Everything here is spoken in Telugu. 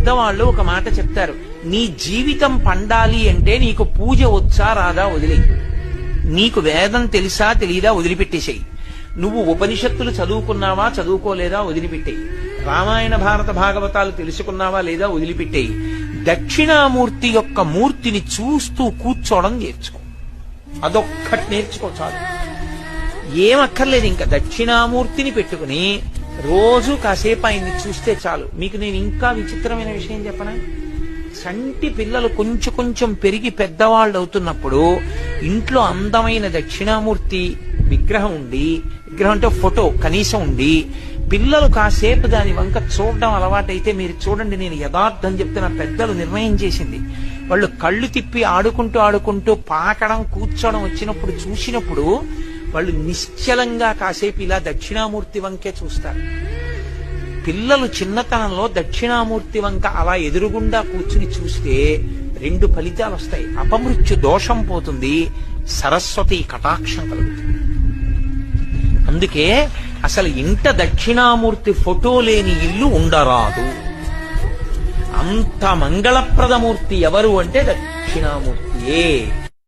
పెద్దవాళ్ళు ఒక మాట చెప్తారు, నీ జీవితం పండాలి అంటే నీకు పూజ వచ్చా రాదా వదిలే, నీకు వేదం తెలుసా తెలీదా వదిలిపెట్టేసేయి, నువ్వు ఉపనిషత్తులు చదువుకున్నావా చదువుకోలేదా వదిలిపెట్టేయి, రామాయణ భారత భాగవతాలు తెలుసుకున్నావా లేదా వదిలిపెట్టేయి, దక్షిణామూర్తి యొక్క మూర్తిని చూస్తూ కూర్చోవడం నేర్చుకో. అదొక్కటి నేర్చుకో చాలు, ఏమక్కర్లేదు. ఇంకా దక్షిణామూర్తిని పెట్టుకుని రోజు కాసేపు ఆయన్ని చూస్తే చాలు. మీకు నేను ఇంకా విచిత్రమైన విషయం చెప్పనా? చంటి పిల్లలు కొంచెం కొంచెం పెరిగి పెద్దవాళ్ళు అవుతున్నప్పుడు ఇంట్లో అందమైన దక్షిణామూర్తి విగ్రహం ఉండి, విగ్రహం అంటే ఫోటో కనీసం ఉండి, పిల్లలు కాసేపు దాని వంక చూడడం అలవాటైతే మీరు చూడండి, నేను యథార్థం చెప్తున్న, పెద్దలు నిర్ణయం చేసింది, వాళ్ళు కళ్ళు తిప్పి ఆడుకుంటూ ఆడుకుంటూ పాకడం కూర్చోవడం వచ్చినప్పుడు చూసినప్పుడు వాళ్ళు నిశ్చలంగా కాసేపు ఇలా దక్షిణామూర్తి వంకే చూస్తారు. పిల్లలు చిన్నతనంలో దక్షిణామూర్తి వంక అలా ఎదురుగుండా కూర్చుని చూస్తే 2 ఫలితాలు వస్తాయి. అపమృత్యు దోషం పోతుంది, సరస్వతి కటాక్షం కలుగుతుంది. అందుకే అసలు ఇంట దక్షిణామూర్తి ఫోటో లేని ఇల్లు ఉండరాదు. అంత మంగళప్రదమూర్తి ఎవరు అంటే దక్షిణామూర్తియే.